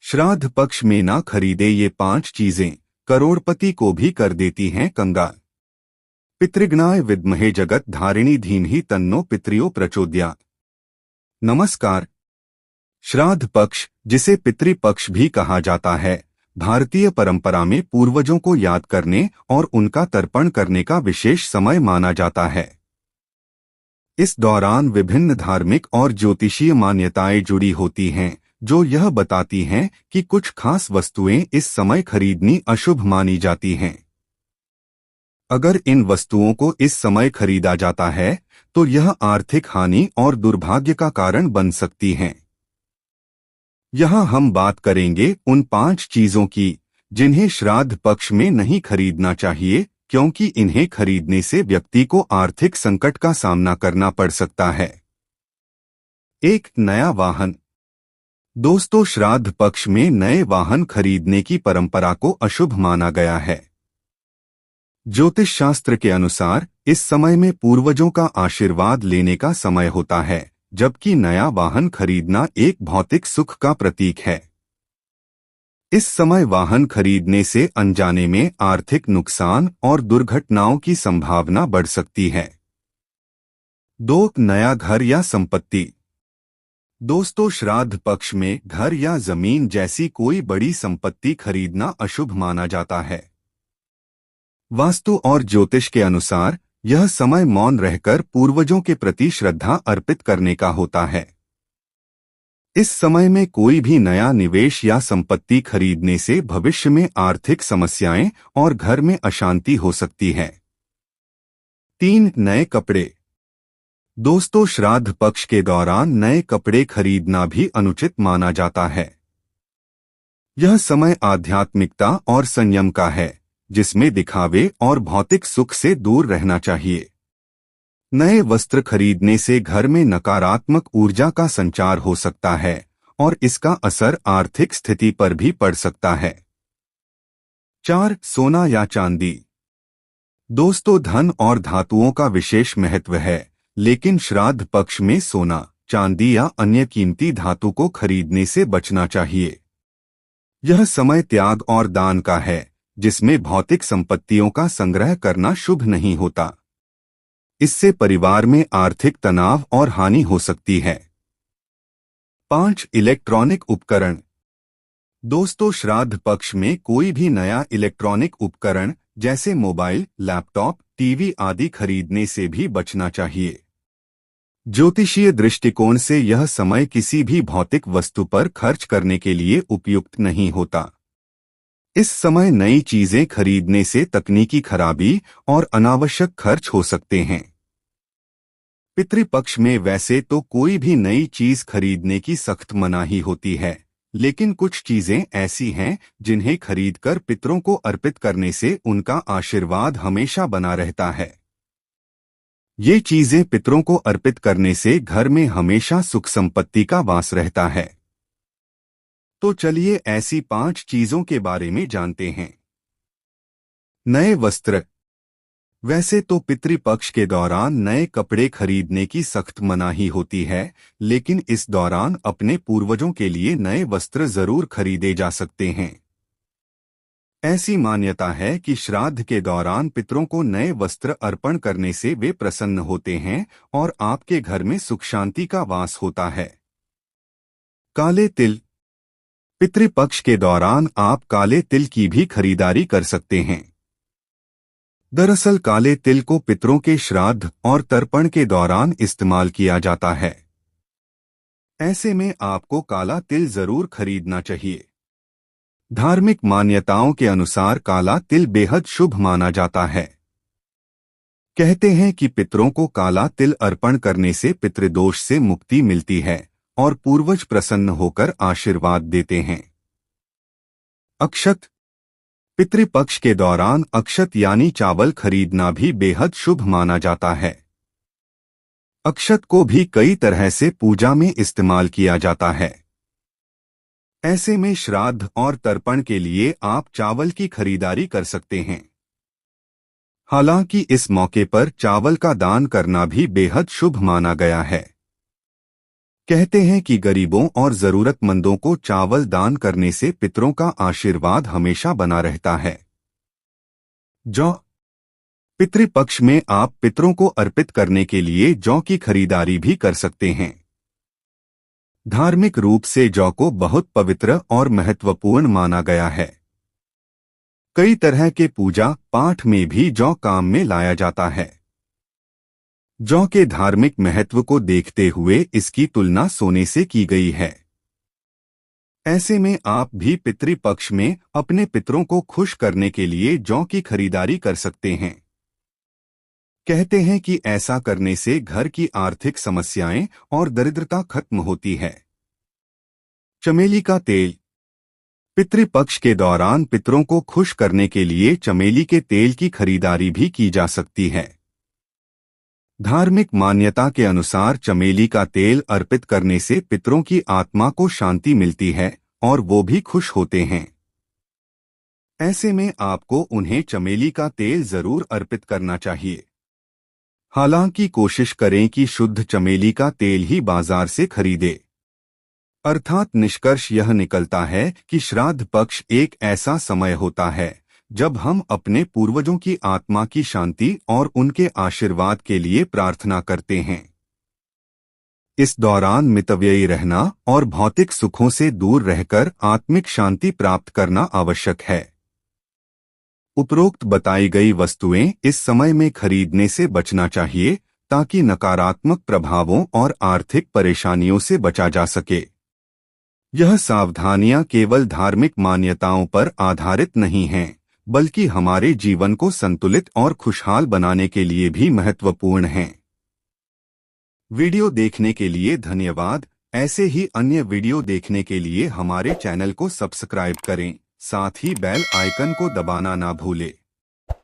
श्राद्ध पक्ष में ना खरीदे ये 5 चीजें करोड़पति को भी कर देती हैं कंगाल। पितृघ्नाय विद्महे जगत धारिणी धीमहि तन्नो पितृयो प्रचोदयात्। नमस्कार। श्राद्ध पक्ष, जिसे पितृपक्ष भी कहा जाता है, भारतीय परंपरा में पूर्वजों को याद करने और उनका तर्पण करने का विशेष समय माना जाता है। इस दौरान विभिन्न धार्मिक और ज्योतिषीय मान्यताएं जुड़ी होती हैं, जो यह बताती हैं कि कुछ खास वस्तुएं इस समय खरीदनी अशुभ मानी जाती हैं। अगर इन वस्तुओं को इस समय खरीदा जाता है तो यह आर्थिक हानि और दुर्भाग्य का कारण बन सकती हैं। यहाँ हम बात करेंगे उन 5 चीजों की जिन्हें श्राद्ध पक्ष में नहीं खरीदना चाहिए, क्योंकि इन्हें खरीदने से व्यक्ति को आर्थिक संकट का सामना करना पड़ सकता है। 1. नया वाहन। दोस्तों, श्राद्ध पक्ष में नए वाहन खरीदने की परंपरा को अशुभ माना गया है। ज्योतिष शास्त्र के अनुसार इस समय में पूर्वजों का आशीर्वाद लेने का समय होता है, जबकि नया वाहन खरीदना एक भौतिक सुख का प्रतीक है। इस समय वाहन खरीदने से अनजाने में आर्थिक नुकसान और दुर्घटनाओं की संभावना बढ़ सकती है। 2. नया घर या संपत्ति। दोस्तों, श्राद्ध पक्ष में घर या जमीन जैसी कोई बड़ी संपत्ति खरीदना अशुभ माना जाता है। वास्तु और ज्योतिष के अनुसार यह समय मौन रहकर पूर्वजों के प्रति श्रद्धा अर्पित करने का होता है। इस समय में कोई भी नया निवेश या संपत्ति खरीदने से भविष्य में आर्थिक समस्याएं और घर में अशांति हो सकती है। 3. नए कपड़े। दोस्तों, श्राद्ध पक्ष के दौरान नए कपड़े खरीदना भी अनुचित माना जाता है। यह समय आध्यात्मिकता और संयम का है, जिसमें दिखावे और भौतिक सुख से दूर रहना चाहिए। नए वस्त्र खरीदने से घर में नकारात्मक ऊर्जा का संचार हो सकता है और इसका असर आर्थिक स्थिति पर भी पड़ सकता है। 4. सोना या चांदी। दोस्तों, धन और धातुओं का विशेष महत्व है, लेकिन श्राद्ध पक्ष में सोना, चांदी या अन्य कीमती धातु को खरीदने से बचना चाहिए। यह समय त्याग और दान का है, जिसमें भौतिक संपत्तियों का संग्रह करना शुभ नहीं होता। इससे परिवार में आर्थिक तनाव और हानि हो सकती है। 5. इलेक्ट्रॉनिक उपकरण। दोस्तों, श्राद्ध पक्ष में कोई भी नया इलेक्ट्रॉनिक उपकरण जैसे मोबाइल, लैपटॉप, टीवी आदि खरीदने से भी बचना चाहिए। ज्योतिषीय दृष्टिकोण से यह समय किसी भी भौतिक वस्तु पर खर्च करने के लिए उपयुक्त नहीं होता। इस समय नई चीजें खरीदने से तकनीकी खराबी और अनावश्यक खर्च हो सकते हैं। पितृपक्ष में वैसे तो कोई भी नई चीज खरीदने की सख्त मनाही होती है, लेकिन कुछ चीजें ऐसी हैं जिन्हें खरीदकर पितरों को अर्पित करने से उनका आशीर्वाद हमेशा बना रहता है। ये चीजें पितरों को अर्पित करने से घर में हमेशा सुख संपत्ति का वास रहता है। तो चलिए ऐसी 5 चीजों के बारे में जानते हैं। नए वस्त्र। वैसे तो पितृपक्ष के दौरान नए कपड़े खरीदने की सख्त मनाही होती है, लेकिन इस दौरान अपने पूर्वजों के लिए नए वस्त्र जरूर खरीदे जा सकते हैं। ऐसी मान्यता है कि श्राद्ध के दौरान पितरों को नए वस्त्र अर्पण करने से वे प्रसन्न होते हैं और आपके घर में सुख शांति का वास होता है। काले तिल। पितृपक्ष के दौरान आप काले तिल की भी खरीदारी कर सकते हैं। दरअसल काले तिल को पितरों के श्राद्ध और तर्पण के दौरान इस्तेमाल किया जाता है। ऐसे में आपको काला तिल जरूर खरीदना चाहिए। धार्मिक मान्यताओं के अनुसार काला तिल बेहद शुभ माना जाता है। कहते हैं कि पितरों को काला तिल अर्पण करने से पितृदोष से मुक्ति मिलती है और पूर्वज प्रसन्न होकर आशीर्वाद देते हैं। अक्षत। पितृपक्ष के दौरान अक्षत यानी चावल खरीदना भी बेहद शुभ माना जाता है। अक्षत को भी कई तरह से पूजा में इस्तेमाल किया जाता है। ऐसे में श्राद्ध और तर्पण के लिए आप चावल की खरीदारी कर सकते हैं। हालांकि इस मौके पर चावल का दान करना भी बेहद शुभ माना गया है। कहते हैं कि गरीबों और जरूरतमंदों को चावल दान करने से पितरों का आशीर्वाद हमेशा बना रहता है। जौ। पितृपक्ष में आप पितरों को अर्पित करने के लिए जौ की खरीदारी भी कर सकते हैं। धार्मिक रूप से जौ को बहुत पवित्र और महत्वपूर्ण माना गया है। कई तरह के पूजा पाठ में भी जौ काम में लाया जाता है। जौ के धार्मिक महत्व को देखते हुए इसकी तुलना सोने से की गई है। ऐसे में आप भी पितृपक्ष में अपने पितरों को खुश करने के लिए जौ की खरीदारी कर सकते हैं। कहते हैं कि ऐसा करने से घर की आर्थिक समस्याएं और दरिद्रता खत्म होती है। चमेली का तेल। पितृपक्ष के दौरान पितरों को खुश करने के लिए चमेली के तेल की खरीदारी भी की जा सकती है। धार्मिक मान्यता के अनुसार चमेली का तेल अर्पित करने से पितरों की आत्मा को शांति मिलती है और वो भी खुश होते हैं। ऐसे में आपको उन्हें चमेली का तेल जरूर अर्पित करना चाहिए। हालांकि कोशिश करें कि शुद्ध चमेली का तेल ही बाजार से खरीदें। अर्थात निष्कर्ष यह निकलता है कि श्राद्ध पक्ष एक ऐसा समय होता है जब हम अपने पूर्वजों की आत्मा की शांति और उनके आशीर्वाद के लिए प्रार्थना करते हैं। इस दौरान मितव्ययी रहना और भौतिक सुखों से दूर रहकर आत्मिक शांति प्राप्त करना आवश्यक है। उपरोक्त बताई गई वस्तुएं इस समय में खरीदने से बचना चाहिए ताकि नकारात्मक प्रभावों और आर्थिक परेशानियों से बचा जा सके। यह सावधानियां केवल धार्मिक मान्यताओं पर आधारित नहीं हैं, बल्कि हमारे जीवन को संतुलित और खुशहाल बनाने के लिए भी महत्वपूर्ण हैं। वीडियो देखने के लिए धन्यवाद। ऐसे ही अन्य वीडियो देखने के लिए हमारे चैनल को सब्सक्राइब करें, साथ ही बेल आइकन को दबाना ना भूलें।